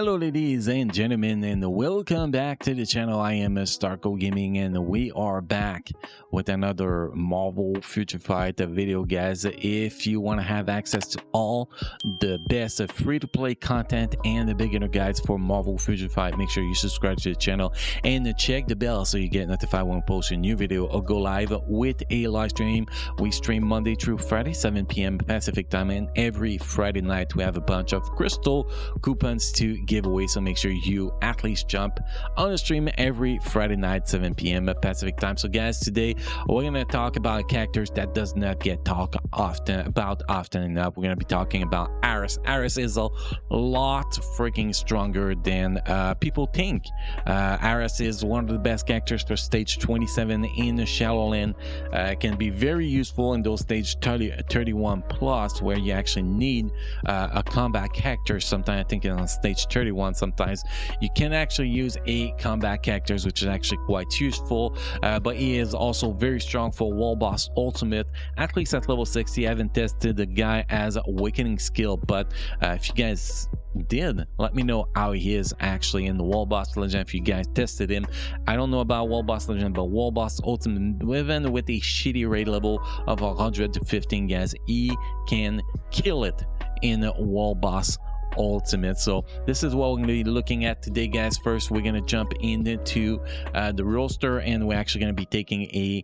Hello ladies and gentlemen, and welcome back to the channel. I am Starco Gaming and we are back with another Marvel Future Fight video, guys. If you want to have access to all the best free-to-play content and the beginner guides for Marvel Future Fight, make sure you subscribe to the channel and check the bell so you get notified when we post a new video or go live with a live stream. We stream Monday through Friday 7 p.m. Pacific time, and every Friday night we have a bunch of crystal coupons to give away, so make sure you at least jump on the stream every Friday night 7 p.m. Pacific time. So guys, today we're gonna talk about characters that does not get talked often enough. We're gonna be talking about Ares. Ares is a lot freaking stronger than people think. Ares is one of the best characters for stage 27 in Shadowland. Can be very useful in those stage 31 plus, where you actually need a combat character. Sometimes I think on stage 31 sometimes you can actually use a combat characters, which is actually quite useful, but he is also very strong for wall boss ultimate, at least at level 60. I haven't tested the guy as a awakening skill, but if you guys did, let me know how he is actually in the wall boss legend if you guys tested him. I don't know about wall boss legend, but wall boss ultimate, even with a shitty raid level of 100 to 15, guys, he can kill it in wall boss ultimate. So this is what we're going to be looking at today, guys. First, we're going to jump into the roster, and we're actually going to be taking a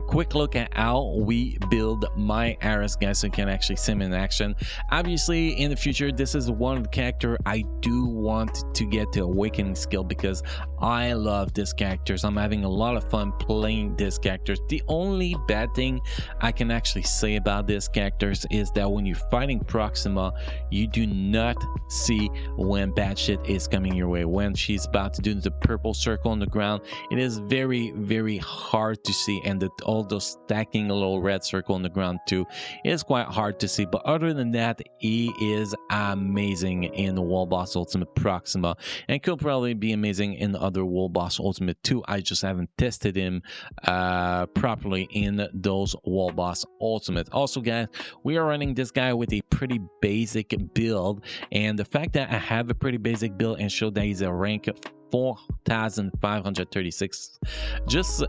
quick look at how we build my Ares, guys, so you can actually see him in action. Obviously, in the future, this is one of the character I do want to get the awakening skill because I love this character. So I'm having a lot of fun playing this character. The only bad thing I can actually say about this characters is that when you're fighting Proxima, you do not see when bad shit is coming your way. When she's about to do the purple circle on the ground, it is very hard to see, and all those stacking a little red circle on the ground too is quite hard to see. But other than that, he is amazing in the wall boss ultimate Proxima, and could probably be amazing in the other wall boss ultimate too. I just haven't tested him properly in those wall boss ultimate. Also, guys, we are running this guy with a pretty basic build, and the fact that I have a pretty basic build and show that he's a rank 4,536 just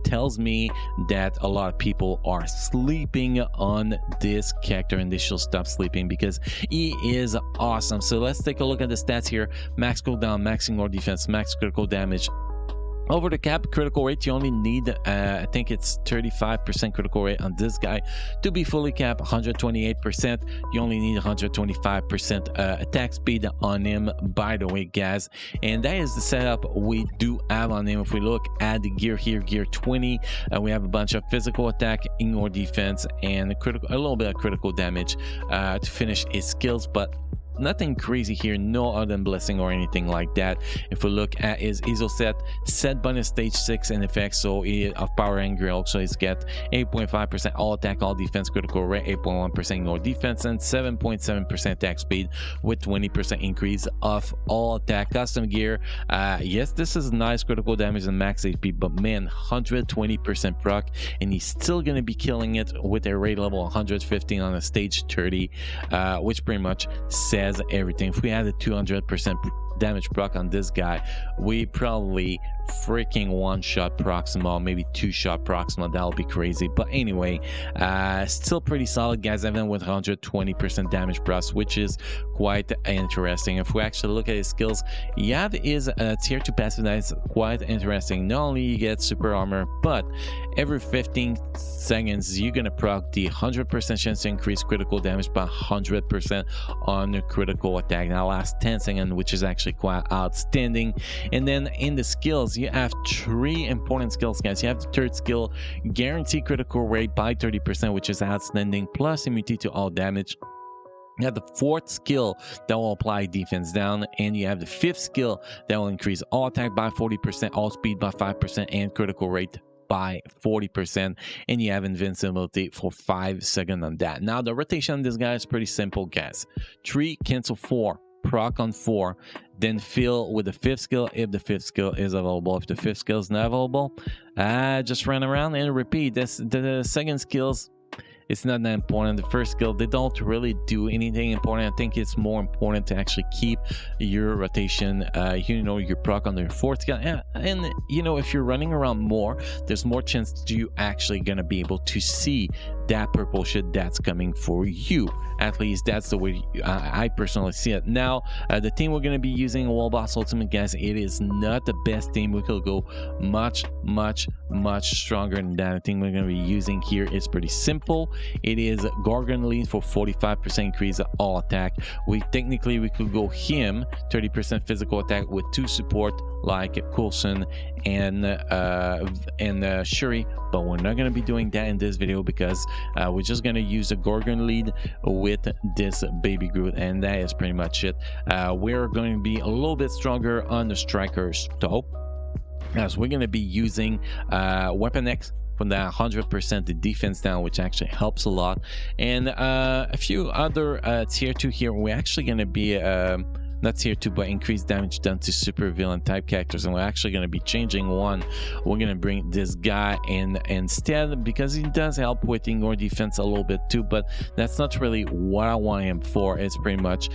tells me that a lot of people are sleeping on this character, and they should stop sleeping because he is awesome. So let's take a look at the stats here. Max cooldown, max ignore defense, max critical damage. Over the cap critical rate, you only need I think it's 35% critical rate on this guy to be fully capped. 128%, you only need 125% attack speed on him, by the way, guys. And that is the setup we do have on him. If we look at the gear here, gear 20, we have a bunch of physical attack, ignore defense, and a little bit of critical damage to finish his skills, but nothing crazy here, no other than blessing or anything like that. If we look at his ISO set bonus stage 6 and effects, so of power and grill, so he's got 8.5% all attack, all defense, critical rate, 8.1% ignore defense, and 7.7% attack speed with 20% increase of all attack. Custom gear, yes, this is nice critical damage and max HP, but man, 120% proc, and he's still gonna be killing it with a raid level 115 on a stage 30, which pretty much says everything. If we had a 200% damage proc on this guy, we probably freaking one-shot Proxima, maybe two-shot Proxima. That'll be crazy. But anyway, still pretty solid, guys, even with 120% damage proc, which is quite interesting. If we actually look at his skills, yeah, is tier 2 passive that is quite interesting. Not only you get super armor, but every 15 seconds you're gonna proc the 100% chance to increase critical damage by 100% on the critical attack. Now last 10 seconds, which is actually quite outstanding. And then in the skills, you have 3 important skills, guys. You have the third skill, guarantee critical rate by 30%, which is outstanding, plus immunity to all damage. You have the fourth skill that will apply defense down, and you have the fifth skill that will increase all attack by 40%, all speed by 5%, and critical rate by 40%, and you have invincibility for 5 seconds on that. Now the rotation on this guy is pretty simple, guys. 3 cancel 4, proc on 4, then fill with the fifth skill if the fifth skill is available. If the fifth skill is not available, just run around and repeat. The second skills it's not that important. The first skill, they don't really do anything important. I think it's more important to actually keep your rotation, your proc on your fourth skill. And if you're running around more, there's more chance you actually gonna be able to see that purple shit that's coming for you. At least that's the way I personally see it. Now, the team we're going to be using, Wall Boss Ultimate, guys, it is not the best team. We could go much stronger than that. The thing we're going to be using here is pretty simple. It is Gorgon Lead for 45% increase of all attack. We could go him 30% physical attack with 2 support like Coulson and Shuri, but we're not going to be doing that in this video because we're just going to use a Gorgon Lead with this baby Groot, and that is pretty much it. We're going to be a little bit stronger on the Striker Stope, as we're going to be using Weapon X from that 100% the defense down, which actually helps a lot, and a few other tier 2 here. We're actually going to be not tier 2, but increased damage done to super villain type characters, and we're actually going to be changing one. We're going to bring this guy in instead because he does help with ignore defense a little bit too, but that's not really what I want him for. It's pretty much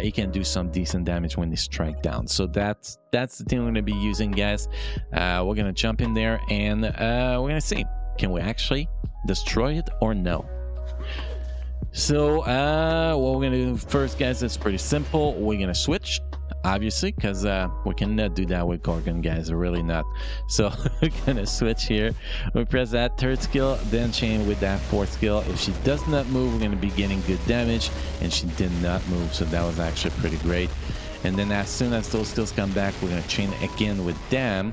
he can do some decent damage when they strike down. So that's the thing we're going to be using, guys. We're going to jump in there and we're going to see, can we actually destroy it or no? So what we're gonna do first, guys, is pretty simple. We're gonna switch, obviously, because we cannot do that with Gorgon, guys, really not. So we're gonna switch here. We press that 3rd skill, then chain with that 4th skill. If she does not move, we're gonna be getting good damage, and she did not move, so that was actually pretty great. And then as soon as those skills come back, we're gonna chain again with them,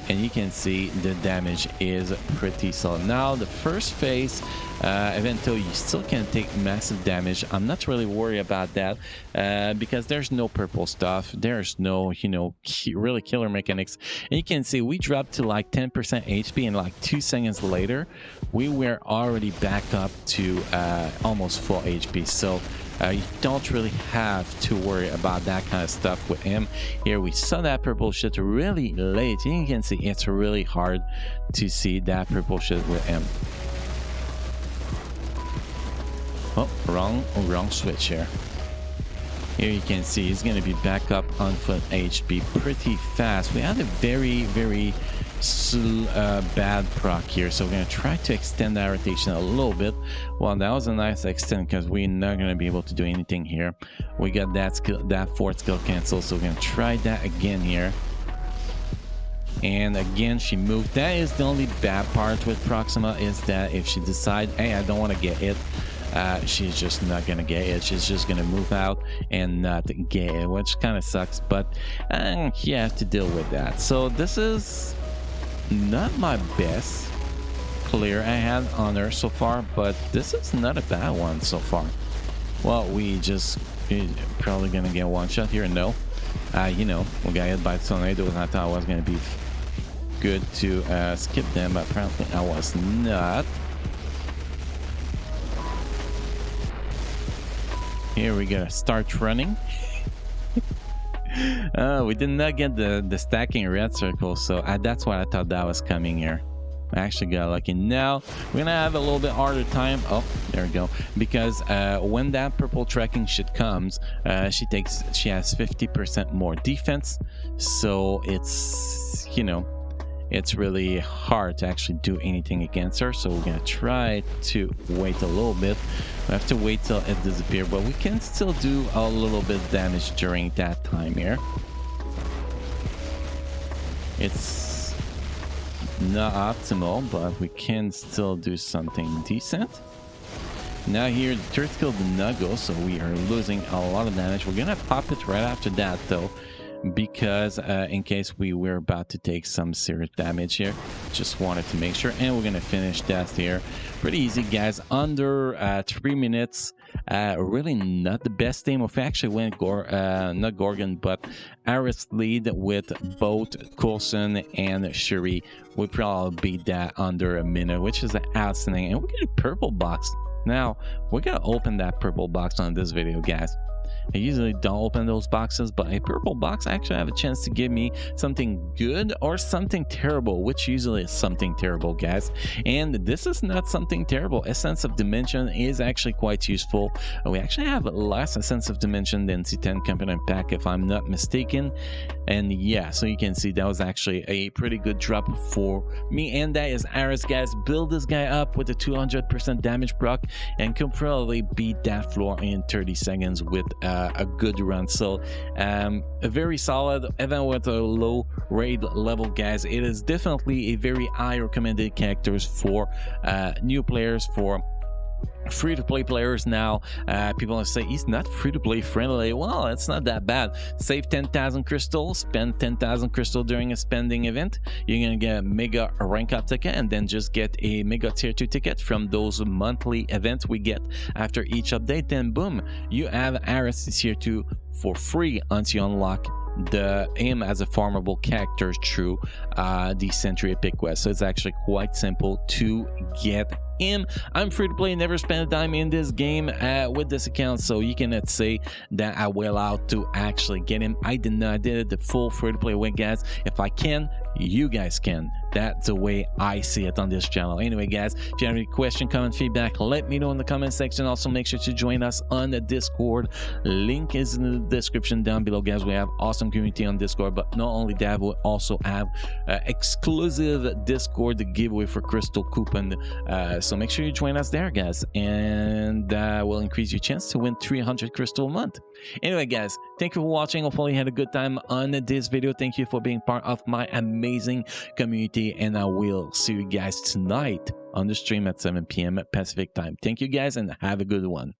and you can see the damage is pretty solid. Now the first phase, even though you still can take massive damage, I'm not really worried about that because there's no purple stuff, there's no really killer mechanics, and you can see we dropped to like 10% HP, and like 2 seconds later we were already back up to almost full HP. So you don't really have to worry about that kind of stuff with him. Here we saw that purple shit really late. You can see it's really hard to see that purple shit with him. Oh, wrong switch here. Here you can see he's going to be back up on foot HP pretty fast. We had a very bad proc here, so we're going to try to extend that rotation a little bit. Well, that was a nice extend because we're not going to be able to do anything here. We got that skill, that 4th skill cancel, so we're going to try that again here. And again, she moved. That is the only bad part with Proxima, is that if she decides, hey, I don't want to get hit, she's just not gonna get it. She's just gonna move out and not get it, which kind of sucks, but you have to deal with that. So this is not my best clear I had on her so far, but this is not a bad one so far. Well, we're probably gonna get one shot here. No, we got hit by tornadoes, and I thought I was gonna be good to skip them, but apparently I was not. Here we gotta start running. We did not get the stacking red circle, so that's why I thought that was coming here. I actually got lucky. Now we're gonna have a little bit harder time. Oh, there we go. Because when that purple tracking shit comes, she has 50% more defense, so it's it's really hard to actually do anything against her. So we're gonna try to wait a little bit. We have to wait till it disappears, but we can still do a little bit of damage during that time here. It's not optimal, but we can still do something decent. Now here, the 3rd skill did not go, so we are losing a lot of damage. We're gonna pop it right after that though, because in case we were about to take some serious damage here. Just wanted to make sure, and we're gonna finish that here. Pretty easy, guys, under 3 minutes. Really not the best team. If we actually went not Gorgon but Aris lead with both Coulson and Shuri, we probably beat that under a minute, which is outstanding. And we get a purple box. Now we're gonna open that purple box on this video, guys. I usually don't open those boxes, but a purple box actually have a chance to give me something good or something terrible, which usually is something terrible, guys. And this is not something terrible. Essence of Dimension is actually quite useful. We actually have less Essence of Dimension than C10 Component Pack, if I'm not mistaken. And yeah, so you can see that was actually a pretty good drop for me. And that is Aris, guys. Build this guy up with a 200% damage proc and can probably beat that floor in 30 seconds with a good run. So a very solid, even with a low raid level, guys. It is definitely a very high recommended characters for new players, for free-to-play players. Now people say he's not free-to-play friendly. Well, it's not that bad. Save 10,000 crystals, spend 10,000 crystal during a spending event, you're gonna get a mega rank up ticket, and then just get a mega tier 2 ticket from those monthly events we get after each update. Then boom, you have Aris tier 2 for free until you unlock him as a farmable character through the Century Epic Quest. So it's actually quite simple to get him. I'm free to play, never spent a dime in this game with this account, so you cannot say that I will out to actually get him. I did not did it the full free to play way, guys. If I can, you guys can. That's the way I see it on this channel. Anyway, guys, if you have any question, comment, feedback, let me know in the comment section. Also, make sure to join us on the Discord. Link is in the description down below, guys. We have awesome community on Discord, but not only that, we also have exclusive Discord giveaway for crystal coupon. So make sure you join us there, guys, and will increase your chance to win 300 crystal a month. Anyway, guys, thank you for watching. Hopefully you had a good time on this video. Thank you for being part of my amazing community, and I will see you guys tonight on the stream at 7 p.m. Pacific time. Thank you, guys, and have a good one.